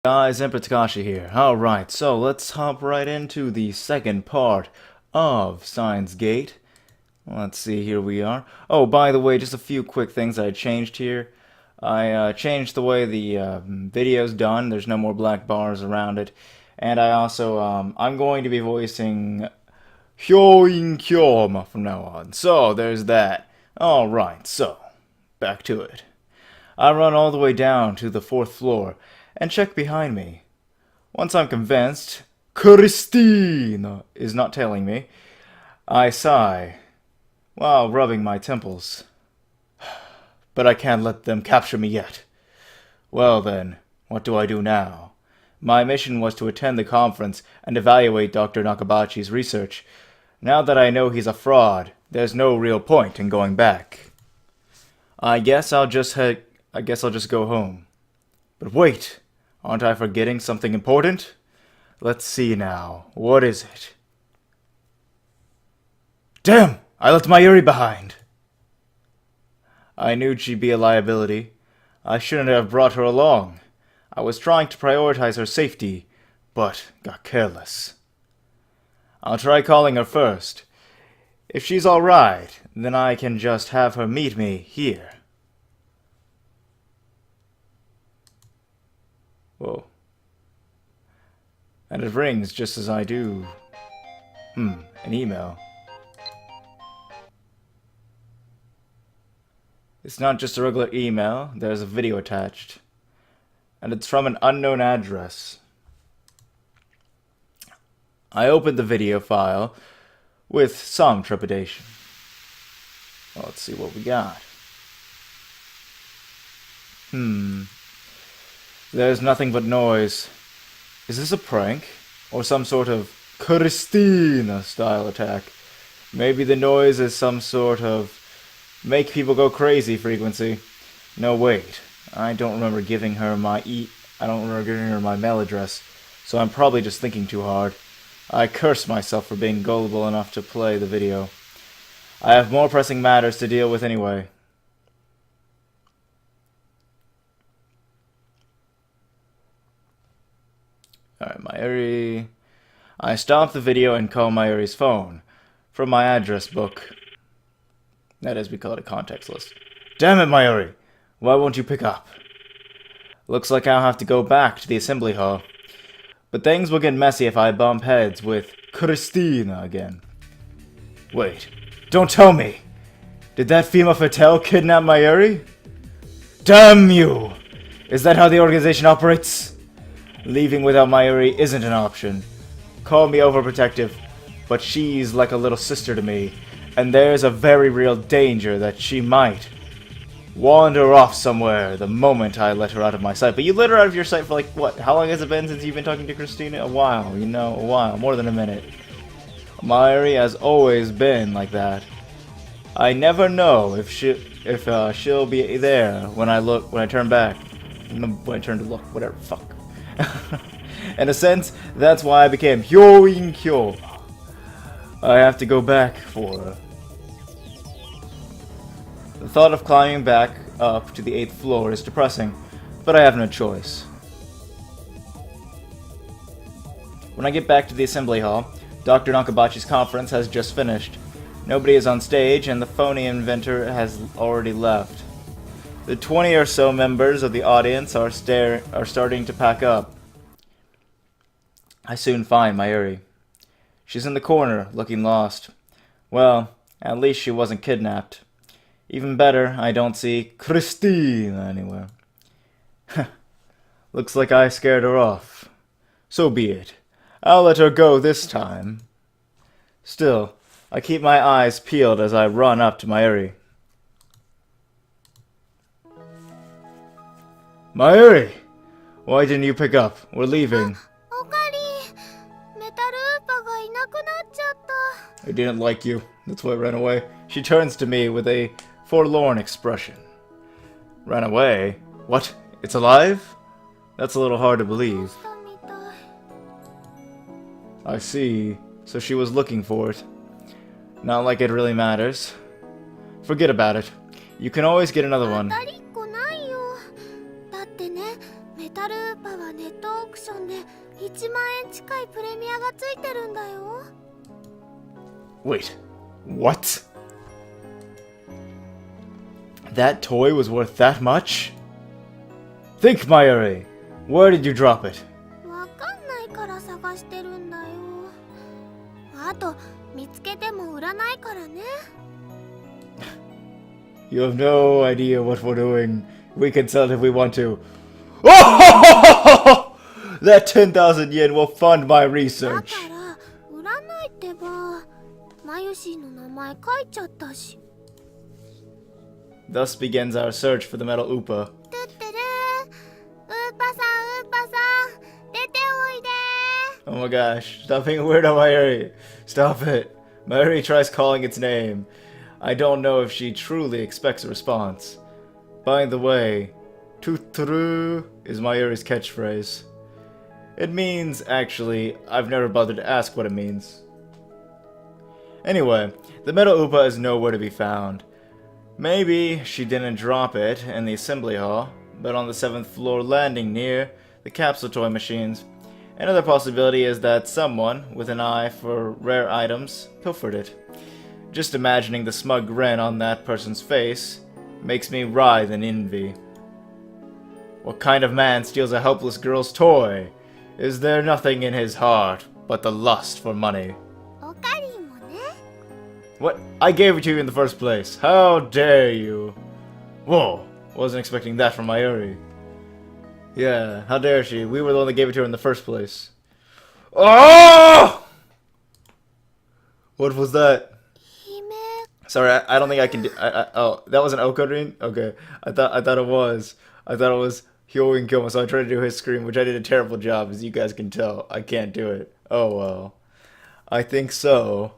Guys, Emperor Takashi here. Alright, so let's hop right into the second part of Steins Gate. Let's see, here we are. Oh, by the way, just a few quick things I changed here. I changed the way the video's done. There's no more black bars around it. And I also, I'm going to be voicing Hyoin Kyoma from now on. So, there's that. Alright, so, back to it. I run all the way down to the 4th floor and check behind me. Once I'm convinced Christina is not tailing me, I sigh while rubbing my temples. But I can't let them capture me yet. Well then, what do I do now? My mission was to attend the conference and evaluate Dr. Nakabachi's research. Now that I know he's a fraud, there's no real point in going back. I guess I'll just go home. But wait, aren't I forgetting something important? Let's see now. What is it? Damn! I left Mayuri behind! I knew she'd be a liability. I shouldn't have brought her along. I was trying to prioritize her safety, but got careless. I'll try calling her first. If she's alright, then I can just have her meet me here. Whoa. And it rings just as I do. An email. It's not just a regular email, there's a video attached. And it's from an unknown address. I opened the video file with some trepidation. Well, let's see what we got. There's nothing but noise. Is this a prank? Or some sort of Christina-style attack? Maybe the noise is some sort of make people go crazy frequency. No, wait. I don't remember giving her my mail address, so I'm probably just thinking too hard. I curse myself for being gullible enough to play the video. I have more pressing matters to deal with anyway. Alright, Mayuri. I stop the video and call Mayuri's phone from my address book. That is, we call it a context list. Damn it, Mayuri! Why won't you pick up? Looks like I'll have to go back to the assembly hall. But things will get messy if I bump heads with Christina again. Wait, don't tell me! Did that Femme Fatale kidnap Mayuri? Damn you! Is that how the organization operates? Leaving without Mayuri isn't an option. Call me overprotective, but she's like a little sister to me, and there's a very real danger that she might wander off somewhere the moment I let her out of my sight. But you let her out of your sight for like, what? How long has it been since you've been talking to Christina? A while, you know, a while. More than a minute. Mayuri has always been like that. I never know if she'll be there when I turn back. When I turn to look, whatever, fuck. In a sense, that's why I became Hyoin Kyo. I have to go back for her. The thought of climbing back up to the 8th floor is depressing, but I have no choice. When I get back to the assembly hall, Dr. Nakabachi's conference has just finished. Nobody is on stage, and the phony inventor has already left. The 20 or so members of the audience are starting to pack up. I soon find Mayuri. She's in the corner, looking lost. Well, at least she wasn't kidnapped. Even better, I don't see Christina anywhere. Looks like I scared her off. So be it. I'll let her go this time. Still, I keep my eyes peeled as I run up to Mayuri. Mayuri! Why didn't you pick up? We're leaving. I didn't like you. That's why I ran away. She turns to me with a forlorn expression. Ran away? What? It's alive? That's a little hard to believe. I see. So she was looking for it. Not like it really matters. Forget about it. You can always get another one. ークションで1万円近いプレミアがついてるんだよ。 Wait, what? That toy was worth that much? Think, Mayuri! Where did you drop it? わかんないから探してるんだよ。あと見つけても売らないからね。 You have no idea what we're doing. We can sell it if we want to. Oh! That 10,000 yen will fund my だ research. から売らないってば。マユシーの名前書いちゃったし。 Thus begins our search for the metal Upa. トゥットゥルー、ウーパさんウーパさん、出ておいで。 Oh my gosh, stop being a weirdo, Mayuri. Stop it. Mayuri tries calling its name. I don't know if she truly expects a response. By the way, tuturu is Mayuri's catchphrase. It means, actually, I've never bothered to ask what it means. Anyway, the metal Upa is nowhere to be found. Maybe she didn't drop it in the assembly hall, but on the 7th floor landing near the capsule toy machines. Another possibility is that someone, with an eye for rare items, pilfered it. Just imagining the smug grin on that person's face makes me writhe in envy. What kind of man steals a helpless girl's toy? Is there nothing in his heart but the lust for money? おかりんもね。 What? I gave it to you in the first place. How dare you? Whoa, wasn't expecting that from Mayuri. Yeah, how dare she? We were the one that gave it to her in the first place. Oh! What was that? 姫。 Sorry, I don't think I can do. Oh, that was an Okorin? Okay, I thought it was. I thought it was Hyoin Kyoma, so I tried to do his scream, which I did a terrible job, as you guys can tell. I can't do it. Oh well. I think so.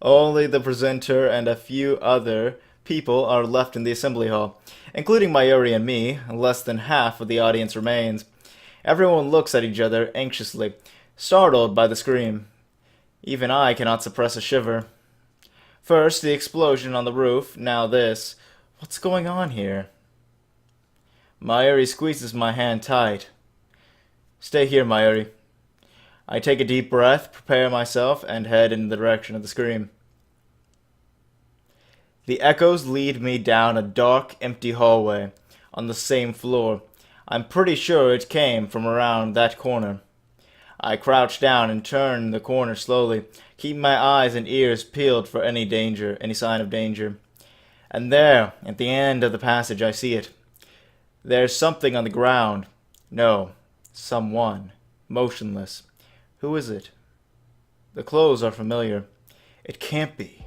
Only the presenter and a few other people are left in the assembly hall, including Mayuri and me. Less than half of the audience remains. Everyone looks at each other anxiously, startled by the scream. Even I cannot suppress a shiver. First, the explosion on the roof, now this. What's going on here? Mayuri squeezes my hand tight. Stay here, Mayuri. I take a deep breath, prepare myself, and head in the direction of the scream. The echoes lead me down a dark, empty hallway on the same floor. I'm pretty sure it came from around that corner. I crouch down and turn the corner slowly, keep my eyes and ears peeled for any sign of danger. And there, at the end of the passage, I see it. There's something on the ground. No, someone. Motionless. Who is it? The clothes are familiar. It can't be.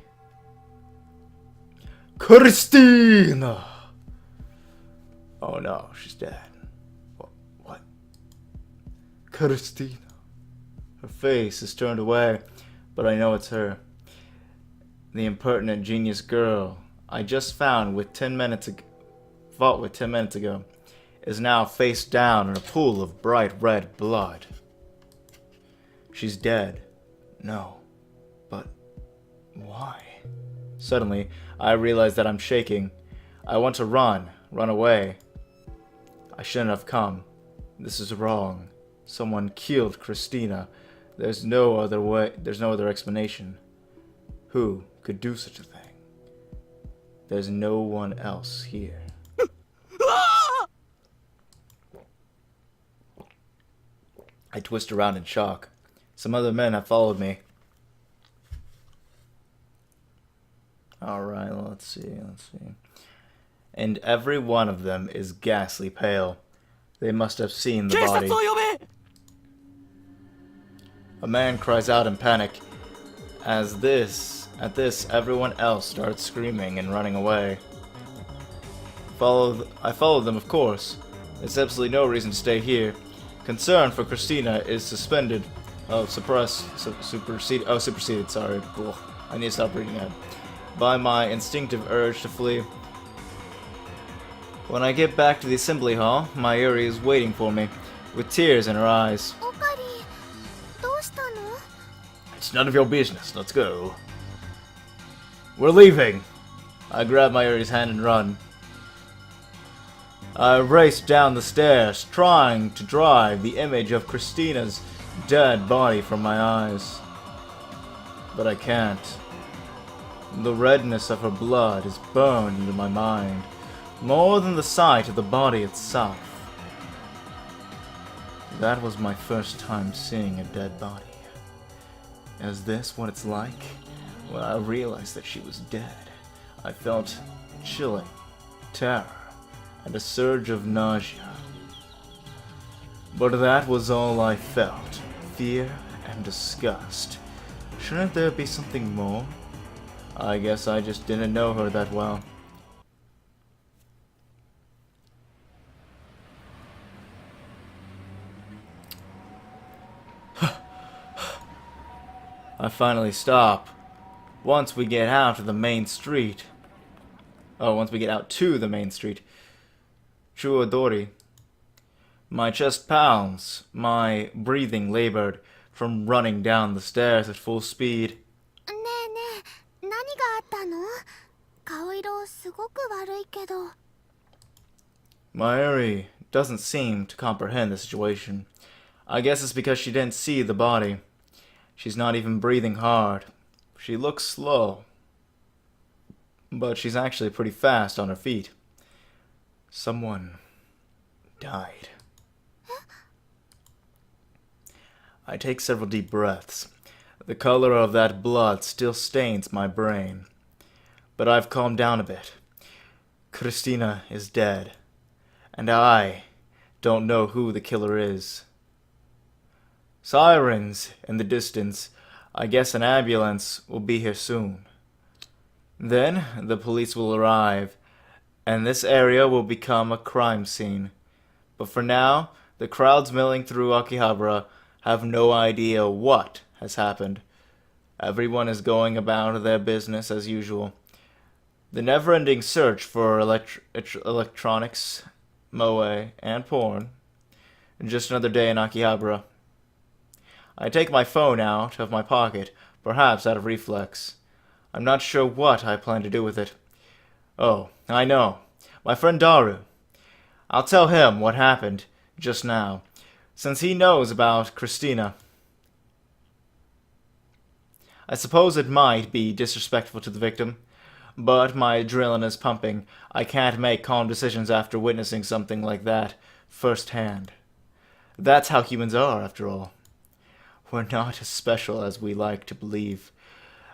Christina! Oh no, she's dead. What? Christina. Her face is turned away, but I know it's her. The impertinent genius girl I just fought with 10 minutes ago, is now face down in a pool of bright red blood. She's dead. No. But why? Suddenly, I realize that I'm shaking. I want to run away. I shouldn't have come. This is wrong. Someone killed Christina. There's no other explanation. Who could do such a thing? There's no one else here. I twist around in shock. Some other men have followed me. Alright, let's see. And every one of them is ghastly pale. They must have seen the body. A man cries out in panic. At this, everyone else starts screaming and running away. I follow them, of course. There's absolutely no reason to stay here. Concern for Christina is superseded, sorry. Ugh, I need to stop reading that. By my instinctive urge to flee. When I get back to the assembly hall, Mayuri is waiting for me, with tears in her eyes. It's none of your business, let's go. We're leaving! I grab Mayuri's hand and run. I raced down the stairs, trying to drive the image of Christina's dead body from my eyes. But I can't. The redness of her blood is burned into my mind, more than the sight of the body itself. That was my first time seeing a dead body. Is this what it's like? When I realized that she was dead, I felt chilling, terror, and a surge of nausea. But that was all I felt, fear and disgust. Shouldn't there be something more? I guess I just didn't know her that well. I finally stop. Once we get out to the main street. Once we get out to the main street. Chuodori. My chest pounds, my breathing labored from running down the stairs at full speed. ねえねえ、何があったの？顔色すごく悪いけど。Mayuri doesn't seem to comprehend the situation. I guess it's because she didn't see the body. She's not even breathing hard. She looks slow. But she's actually pretty fast on her feet. Someone died. I take several deep breaths. The color of that blood still stains my brain. But I've calmed down a bit. Christina is dead. And I don't know who the killer is. Sirens in the distance. I guess an ambulance will be here soon. Then the police will arrive, and this area will become a crime scene. But for now, the crowds milling through Akihabara have no idea what has happened. Everyone is going about their business as usual. The never-ending search for electronics, moe, and porn. Just another day in Akihabara. I take my phone out of my pocket, perhaps out of reflex. I'm not sure what I plan to do with it. Oh, I know. My friend Daru. I'll tell him what happened just now, since he knows about Christina. I suppose it might be disrespectful to the victim, but my adrenaline is pumping. I can't make calm decisions after witnessing something like that firsthand. That's how humans are, after all. We're not as special as we like to believe.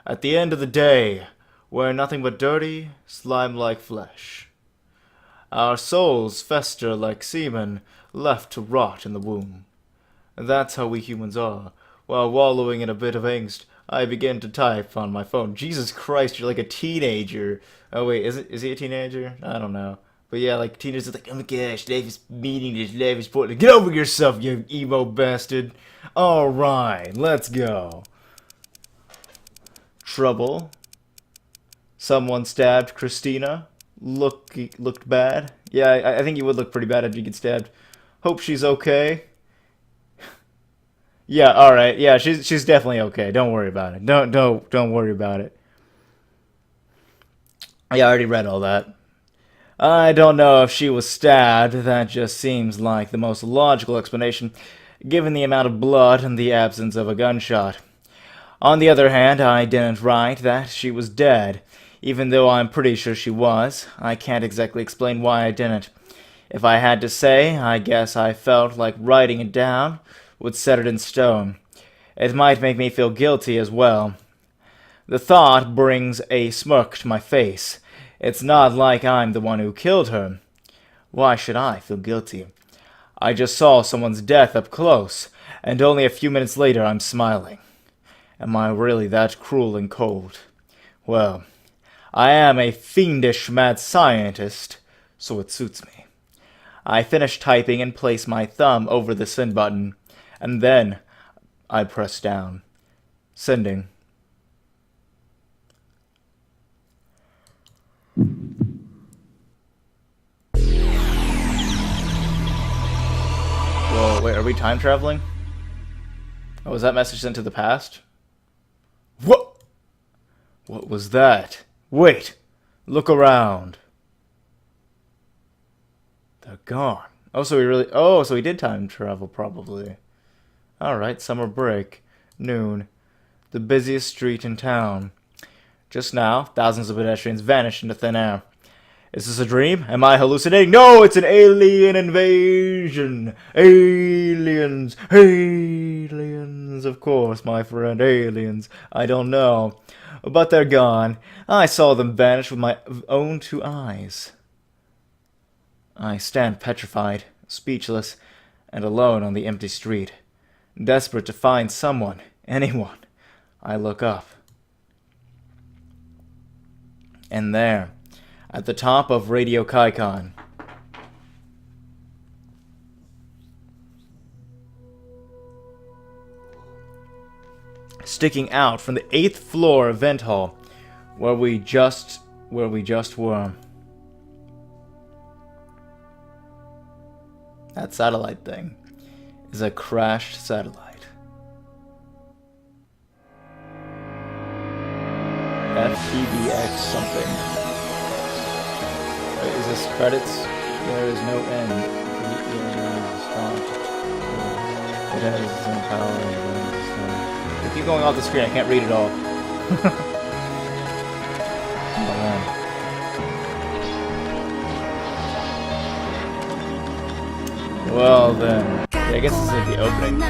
At the end of the day, we're nothing but dirty, slime-like flesh. Our souls fester like semen left to rot in the womb. That's how we humans are. While wallowing in a bit of angst, I begin to type on my phone. Jesus Christ, you're like a teenager. Oh wait, is he a teenager? I don't know. But yeah, like teenagers are like, oh my gosh, life is meaningless, life is pointless. Get over yourself, you emo bastard. Alright, let's go. Trouble. Someone stabbed Christina. Looked bad. Yeah, I think you would look pretty bad if you get stabbed. Hope she's okay. Yeah, alright. Yeah, she's definitely okay. Don't worry about it. Don't worry about it. Yeah, I already read all that. I don't know if she was stabbed. That just seems like the most logical explanation, given the amount of blood and the absence of a gunshot. On the other hand, I didn't write that she was dead, even though I'm pretty sure she was. I can't exactly explain why I didn't. If I had to say, I guess I felt like writing it down would set it in stone. It might make me feel guilty as well. The thought brings a smirk to my face. It's not like I'm the one who killed her. Why should I feel guilty? I just saw someone's death up close, and only a few minutes later I'm smiling. Am I really that cruel and cold? Well, I am a fiendish mad scientist, so it suits me. I finish typing and place my thumb over the send button, and then I press down. Sending. Whoa, wait, are we time traveling? Oh, was that message sent to the past? What? What was that? Wait! Look around. They're gone. So he did time travel, probably. Alright, summer break. Noon. The busiest street in town. Just now, thousands of pedestrians vanished into thin air. Is this a dream? Am I hallucinating? No, it's an alien invasion! Aliens! Aliens! Of course, my friend, aliens. I don't know. But they're gone. I saw them vanish with my own 2 eyes. I stand petrified, speechless, and alone on the empty street. Desperate to find someone, anyone. I look up. And there, at the top of Radio Kaikon, sticking out from the 8th floor event hall, where we just were. That satellite thing is a crashed satellite. FTBX something. Wait, is this credits? There is no end. It has its own power. If you keep going off the screen, I can't read it all. Oh man. Well then, yeah, I guess this is like the opening.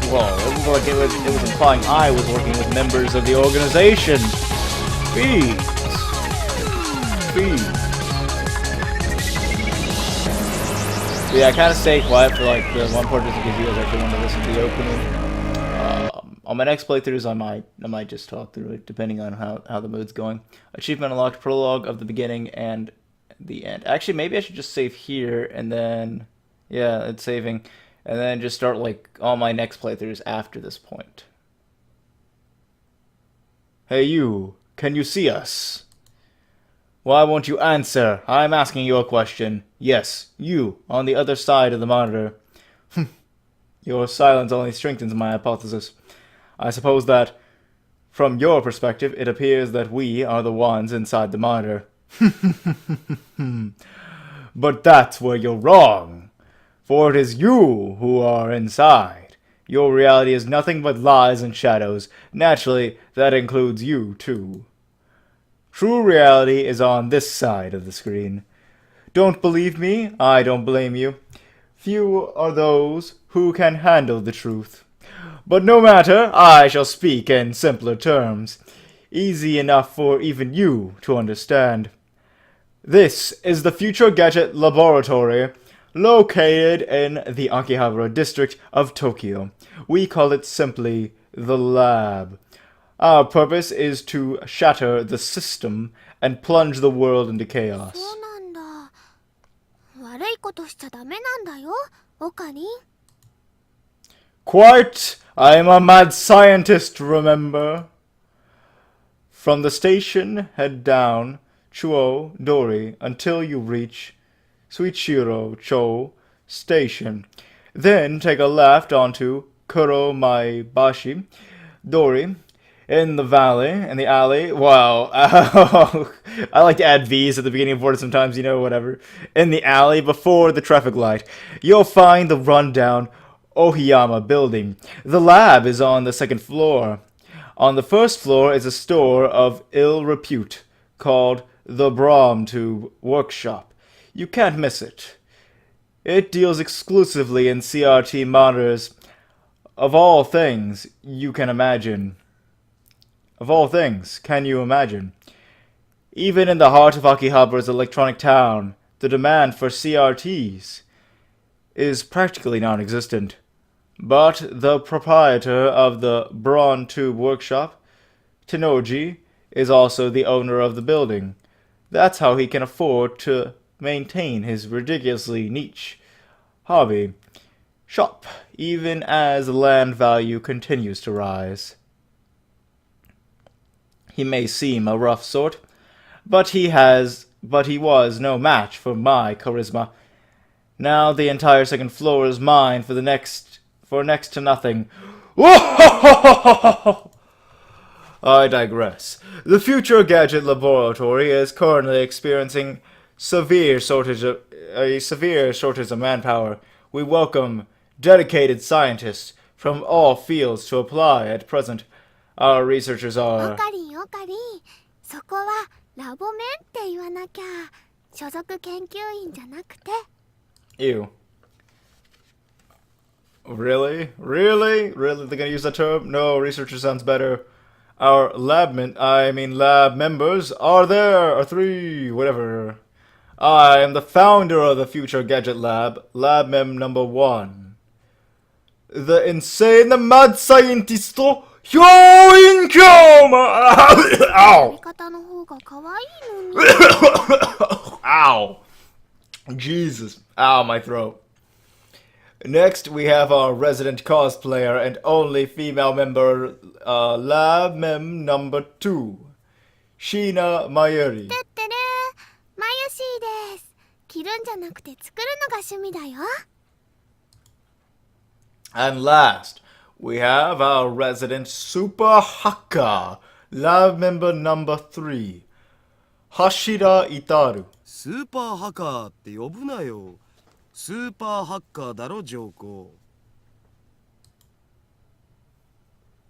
Whoa, it was like it was implying I was working with members of the organization. Feeds. Yeah, I kind of stay quiet for like the one part just because you guys actually want to listen to the opening. On my next playthroughs, I might just talk through it depending on how the mood's going. Achievement unlocked, prologue of the beginning and the end. Actually, maybe I should just save here and then yeah, it's saving. And then just start like all my next playthroughs after this point. Hey you, can you see us? Why won't you answer? I'm asking you a question. Yes, you, on the other side of the monitor. Your silence only strengthens my hypothesis. I suppose that, from your perspective, it appears that we are the ones inside the monitor. But that's where you're wrong. For it is you who are inside. Your reality is nothing but lies and shadows. Naturally, that includes you, too. True reality is on this side of the screen. Don't believe me? I don't blame you. Few are those who can handle the truth. But no matter, I shall speak in simpler terms. Easy enough for even you to understand. This is the Future Gadget Laboratory, located in the Akihabara district of Tokyo. We call it simply the lab. Our purpose is to shatter the system and plunge the world into chaos. そうなんだ。悪いことしちゃダメなんだよ、オカリン。Quite! I am a mad scientist, remember? From the station, head down Chuo Dori until you reach Suichiro Cho Station. Then take a left onto Kuro Maibashi Dori. In the alley. Wow. I like to add V's at the beginning of words sometimes, you know, whatever. In the alley before the traffic light, you'll find the rundown Ohiyama building. The lab is on the 2nd floor. On the first floor is a store of ill repute called the Brahm Tube Workshop. You can't miss it. It deals exclusively in CRT monitors of all things you can imagine. Of all things, can you imagine? Even in the heart of Akihabara's electronic town, the demand for CRTs is practically non-existent. But the proprietor of the Brawn Tube Workshop, Tenoji, is also the owner of the building. That's how he can afford to maintain his ridiculously niche hobby shop, even as land value continues to rise. He may seem a rough sort, but he was no match for my charisma. Now the entire second floor is mine for next to nothing. I digress. The Future Gadget Laboratory is currently experiencing severe shortage of manpower. We welcome dedicated scientists from all fields to apply at present. Our researchers are... オカリンオカリン、そこはラボメンって言わなきゃ。所属研究員じゃなくて。 Ew. Really? Really? Really? They're gonna use that term? No, researcher sounds better. Our lab members are there, or 3, whatever. I am the founder of the Future Gadget Lab, Lab Mem number 1. The insane mad scientist, Hyoin Kyoma! Ow! 方の方が可愛いのに。 Ow! Jesus. Ow, my throat. Next, we have our resident cosplayer and only female member, Lab Mem number 2, Sheena Mayuri. てってる、まゆしーです。着るんじゃなくて作るのが趣味だよ。 And last, we have our resident super hacker, Lab member number 3, Hashira Itaru. スーパーハッカーって呼ぶなよ。スーパーハッカーだろ、上皇。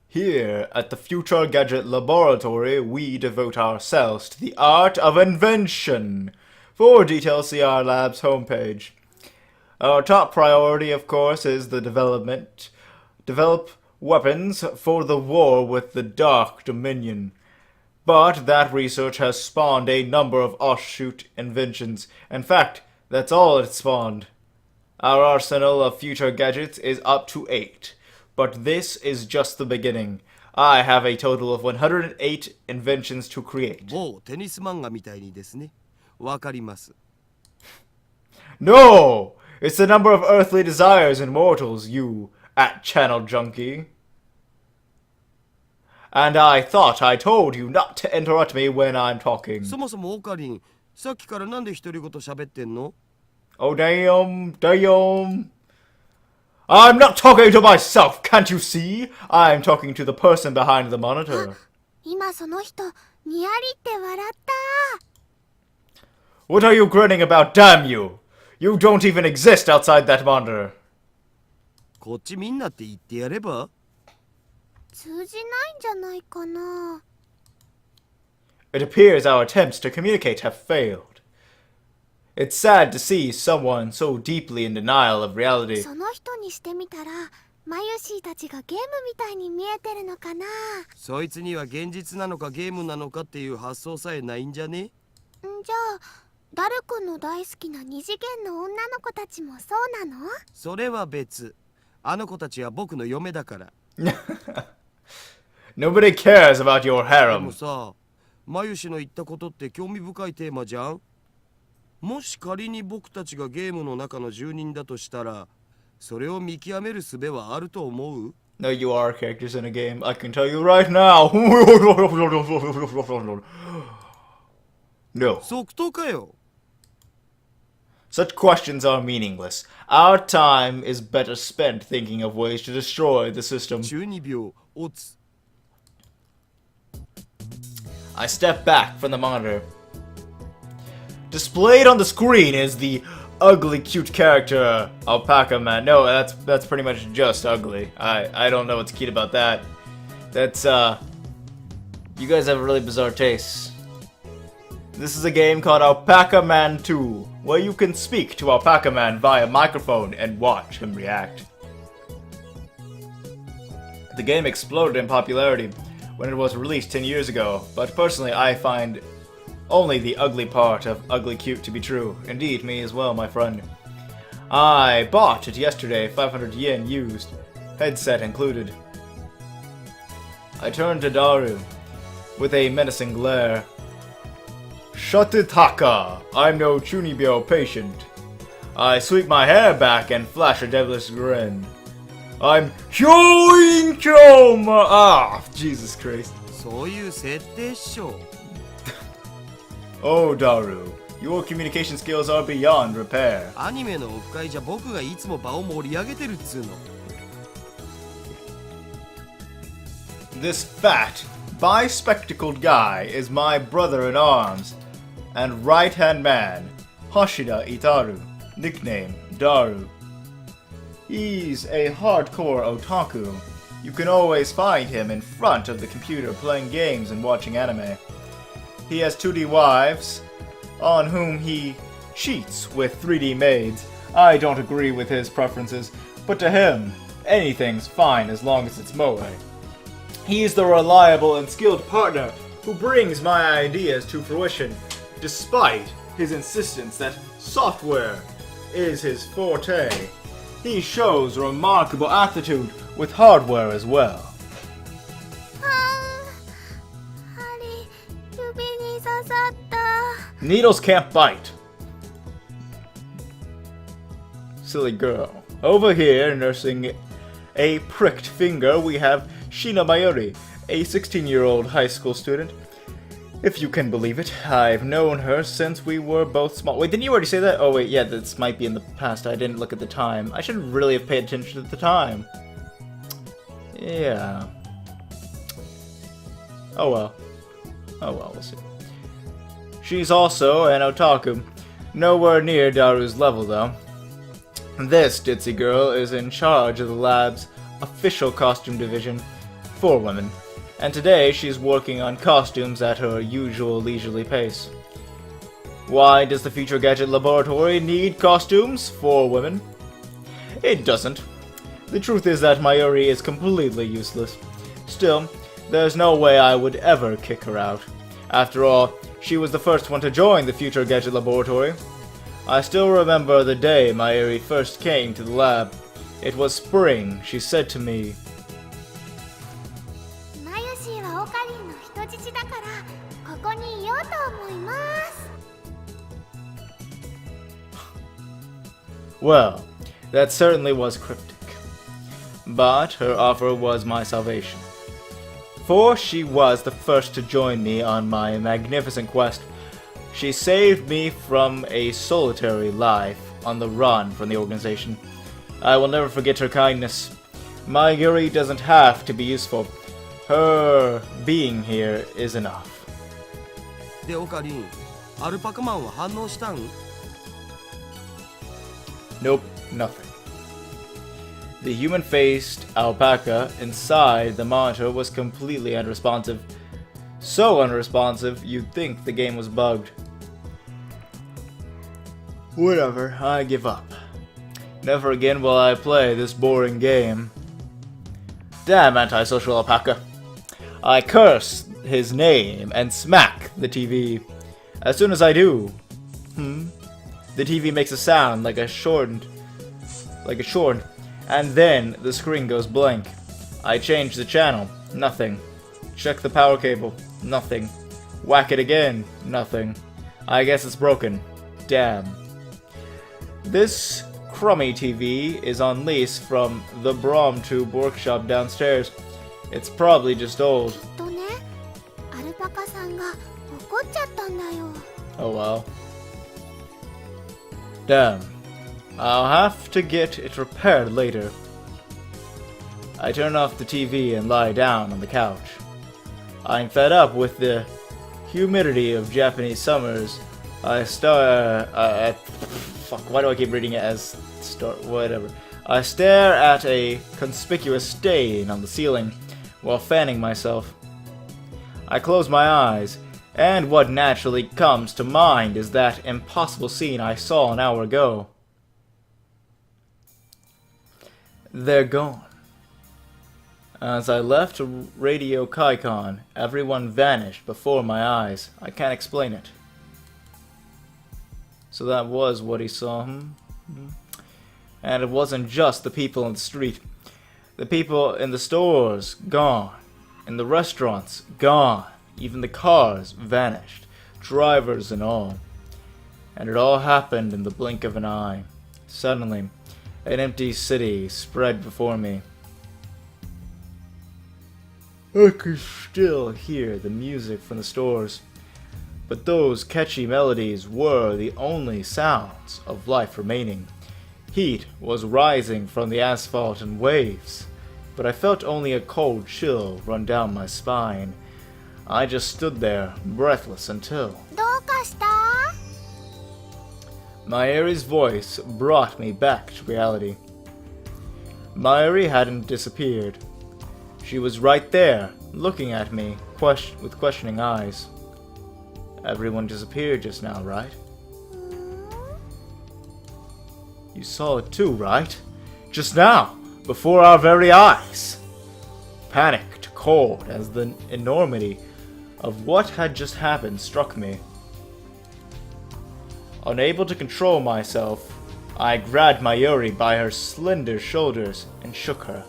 Here at the Future Gadget Laboratory, we devote ourselves to the art of invention. For details, see our lab's homepage. Our top priority, of course, is the develop weapons for the war with the Dark Dominion. But that research has spawned a number of offshoot inventions. In fact, that's all it spawned. Our arsenal of future gadgets is up to 8. But this is just the beginning. I have a total of 108 inventions to create. 某テニス漫画みたいにですね。わかります。 No! It's the number of earthly desires and mortals, you at-channel junkie. And I thought I told you not to interrupt me when I'm talking. そもそもオカリン、さっきからなんで独り言喋ってんの？ Oh, damn. I'm not talking to myself, can't you see? I'm talking to the person behind the monitor. 今その人、にやりって笑った。 What are you grinning about, damn you? You don't even exist outside that monitor. こっちみんなって言ってやれば？ 通じないんじゃないかな。 It appears our attempts to communicate have failed. It's sad to see someone so deeply in denial of reality. その人にしてみたら、マユシーたちがゲームみたいに見えてるのかな。そいつには現実なのかゲームなのかっていう発想さえないんじゃね？んじゃあ、ダル君の大好きな二次元の女の子たちもそうなの？それは別。あの子たちは僕の嫁だから。Nobody cares about your でも harem. さ、マユシの言ったことって興味深いテーマじゃん。もし仮に僕たちがゲームの中の住人だとしたら、それを見極める術はあると思う？ No, you are characters in a game. I can tell you right now. No. 即答かよ。 Such questions are meaningless. Our time is better spent thinking of ways to destroy the system. 中二病、オツ。 I step back from the monitor. Displayed on the screen is the ugly cute character Alpaca Man. No, that's pretty much just ugly. I don't know what's cute about that. That's You guys have really bizarre tastes. This is a game called Alpaca Man 2, where you can speak to Alpaca Man via microphone and watch him react. The game exploded in popularity when it was released 10 years ago, but personally I find only the ugly part of ugly cute to be true. Indeed, me as well, my friend. I bought it yesterday, 500 yen used, headset included. I turned to Daru with a menacing glare. Shututaka, I'm no Chunibyo patient. I sweep my hair back and flash a devilish grin. I'm Hyoinchoma! Ah, Jesus Christ. そういう設定っしょ。 Oh, Daru, your communication skills are beyond repair. アニメのオフ会じゃ僕がいつも場を盛り上げてるっつうの。 This fat, bi-spectacled guy is my brother-in-arms and right-hand man, Hashida Itaru, nickname Daru. He's a hardcore otaku. You can always find him in front of the computer playing games and watching anime. He has 2D wives, on whom he cheats with 3D maids. I don't agree with his preferences, but to him, anything's fine as long as it's moe. He's the reliable and skilled partner who brings my ideas to fruition, despite his insistence that software is his forte. He shows remarkable aptitude with hardware as well. 針指に刺さった。 Needles can't bite. Silly girl. Over here, nursing a pricked finger, we have Shina Mayuri, a 16-year-old high school student. If you can believe it, I've known her since we were both small. Wait, didn't you already say that? Oh wait, yeah, this might be in the past. I didn't look at the time. I should really have paid attention at the time. Yeah. Oh well. Oh well, we'll see. She's also an otaku. Nowhere near Daru's level, though. This ditzy girl is in charge of the lab's official costume division for women, and today she's working on costumes at her usual leisurely pace. Why does the Future Gadget Laboratory need costumes for women? It doesn't. The truth is that Mayuri is completely useless. Still, there's no way I would ever kick her out. After all, she was the first one to join the Future Gadget Laboratory. I still remember the day Mayuri first came to the lab. It was spring. She said to me, マユシーはオカリンの人質だからここにいようと思います。 Well, that certainly was cryptic. But her offer was my salvation. For she was the first to join me on my magnificent quest. She saved me from a solitary life on the run from the organization. I will never forget her kindness. Mayuri doesn't have to be useful. Her being here is enough. でオカリン、アルパカマンは反応したん？ Nope, nothing. The human-faced alpaca inside the monitor was completely unresponsive. So unresponsive, you'd think the game was bugged. Whatever, I give up. Never again will I play this boring game. Damn antisocial alpaca. I curse his name and smack the TV. As soon as I do, the TV makes a sound like a shortened, and then the screen goes blank. I change the channel, nothing. Check the power cable, nothing. Whack it again, nothing. I guess it's broken. Damn. This crummy TV is on lease from the Bromtube workshop downstairs. It's probably just old. きっとね、アルパカさんが怒っちゃったんだよ。 Oh well. Damn. I'll have to get it repaired later. I turn off the TV and lie down on the couch. I'm fed up with the humidity of Japanese summers. I stare at... Fuck, why do I keep reading it as... whatever. I stare at a conspicuous stain on the ceiling while fanning myself. I close my eyes, and what naturally comes to mind is that impossible scene I saw an hour ago. They're gone. As I left Radio Kaikon, everyone vanished before my eyes. I can't explain it. So that was what he saw. And it wasn't just the people in the street. The people in the stores, gone. In the restaurants, gone. Even the cars vanished. Drivers and all. And it all happened in the blink of an eye. Suddenly, an empty city spread before me. I could still hear the music from the stores, but those catchy melodies were the only sounds of life remaining. Heat was rising from the asphalt in waves, but I felt only a cold chill run down my spine. I just stood there, breathless until... どうかした? Mayuri's voice brought me back to reality. Mayuri hadn't disappeared. She was right there, looking at me with questioning eyes. Everyone disappeared just now, right? You saw it too, right? Just now, before our very eyes. Panicked, cold, as the enormity of what had just happened struck me. Unable to control myself, I grabbed Mayuri by her slender shoulders and shook her.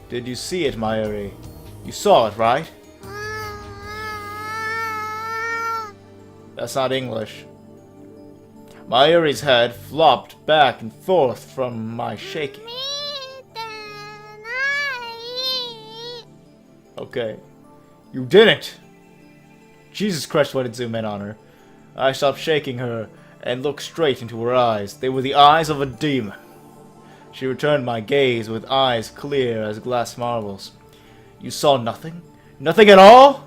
Did you see it, Mayuri? You saw it, right? That's not English. Mayuri's head flopped back and forth from my shaking. Okay. You didn't! Jesus Christ, why did zoom in on her? I stopped shaking her and looked straight into her eyes. They were the eyes of a demon. She returned my gaze with eyes clear as glass marbles. You saw nothing? Nothing at all?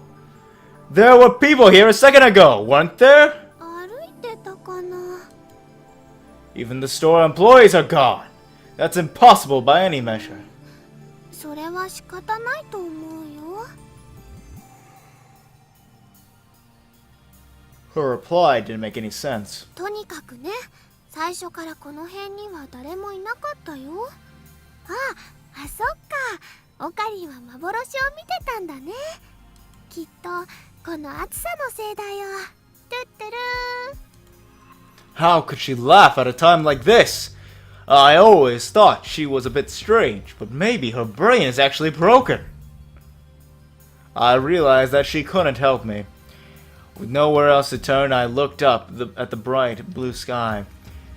There were people here a second ago, weren't there? 歩いてたかな? Even the store employees are gone. That's impossible by any measure. それは仕方ないと思うよ. Her reply didn't make any sense. とにかくね、最初からこの辺には誰もいなかったよ。あ、そっか。オカリンは幻を見てたんだね。きっとこの暑さのせいだよ。トゥットゥルー。 How could she laugh at a time like this? I always thought she was a bit strange, but maybe her brain is actually broken. I realized that she couldn't help me. With nowhere else to turn, I looked up at the bright blue sky.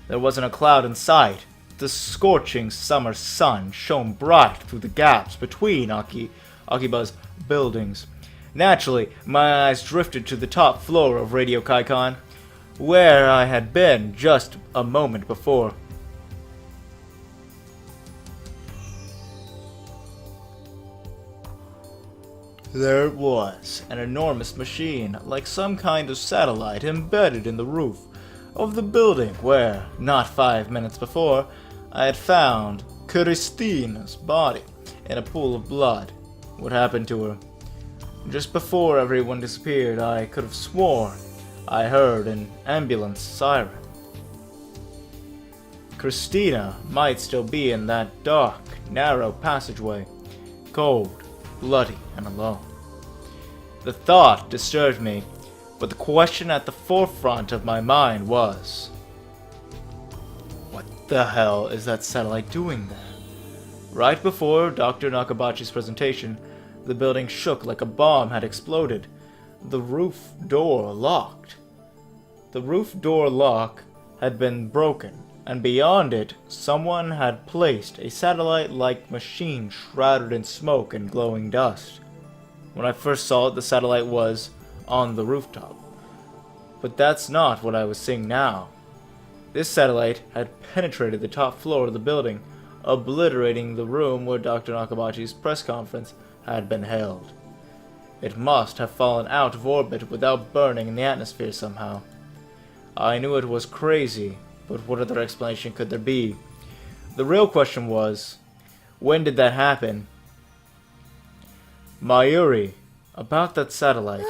There wasn't a cloud in sight. The scorching summer sun shone bright through the gaps between Akihabara's buildings. Naturally, my eyes drifted to the top floor of Radio Kaikon, where I had been just a moment before. There it was, an enormous machine, like some kind of satellite embedded in the roof of the building where, not 5 minutes before, I had found Christina's body in a pool of blood. What happened to her? Just before everyone disappeared, I could have sworn I heard an ambulance siren. Christina might still be in that dark, narrow passageway, cold, bloody, and alone. The thought disturbed me, but the question at the forefront of my mind was, what the hell is that satellite doing there? Right before Dr. Nakabachi's presentation, the building shook like a bomb had exploded. The roof door locked. The roof door lock had been broken, and beyond it, someone had placed a satellite-like machine shrouded in smoke and glowing dust. When I first saw it, the satellite was on the rooftop. But that's not what I was seeing now. This satellite had penetrated the top floor of the building, obliterating the room where Dr. Nakabachi's press conference had been held. It must have fallen out of orbit without burning in the atmosphere somehow. I knew it was crazy, but what other explanation could there be? The real question was, when did that happen? Mayuri, about that satellite.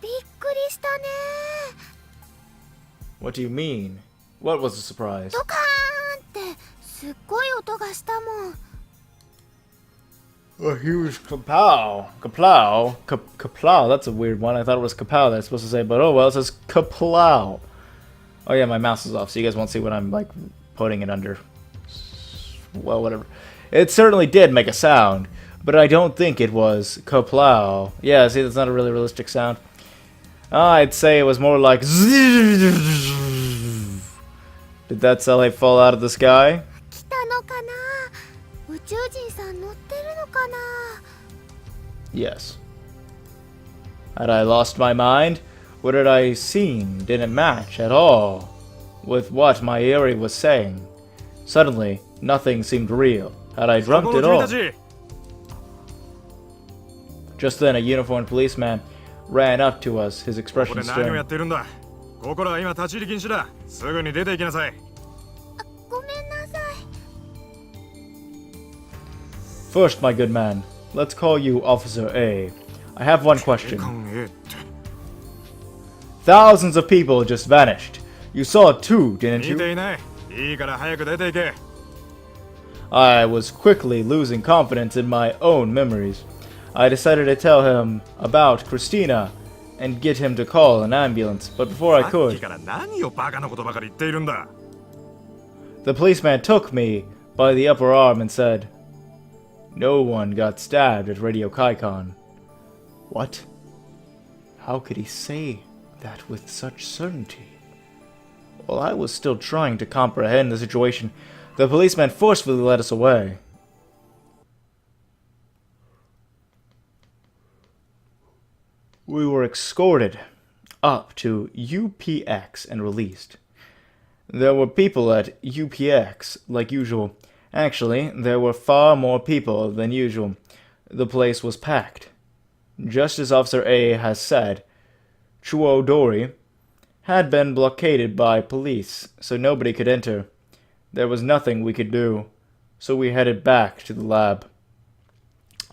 びっくりしたね。 What do you mean? What was the surprise? ドカーンってすっごい音がしたもん。 A huge kapow. Kaplow. Kaplow. That's a weird one. I thought it was kapow that it's supposed to say, but oh well, it says kaplow. Oh yeah, my mouse is off, so you guys won't see what I'm like putting it under. Well, whatever. It certainly did make a sound, but I don't think it was kaplow. Yeah, see, that's not a really realistic sound. I'd say it was more like. Did that satellite fall out of the sky? 来たのかな。宇宙人さん乗ってるのかな。 Yes. Had I lost my mind? What had I seen didn't match at all with what my Mayuri was saying. Suddenly, nothing seemed real. Had I dreamt it all? Just then, a uniformed policeman ran up to us, his expression stern. ここらは今立ち入り禁止だ。すぐに出て行きなさい。ごめんなさい。 First, my good man, let's call you Officer A. I have one question. Thousands of people just vanished. You saw it too, didn't 見て you? いない。いいから早く出て行け。 I was quickly losing confidence in my own memories. I decided to tell him about Christina and get him to call an ambulance, but before I さっき could, から何をバカなことばかり言っているんだ。 the policeman took me by the upper arm and said, "No one got stabbed at Radio Kaikon." What? How could he say that with such certainty? While I was still trying to comprehend the situation, the policeman forcefully led us away. We were escorted up to UPX and released. There were people at UPX, like usual. Actually, there were far more people than usual. The place was packed. Just as Officer A has said, Chuodori had been blockaded by police, so nobody could enter. There was nothing we could do, so we headed back to the lab.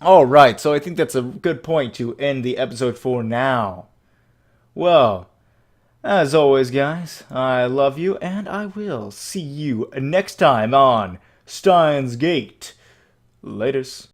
Alright, so I think that's a good point to end the episode for now. Well, as always, guys, I love you, and I will see you next time on Steins Gate. Laters.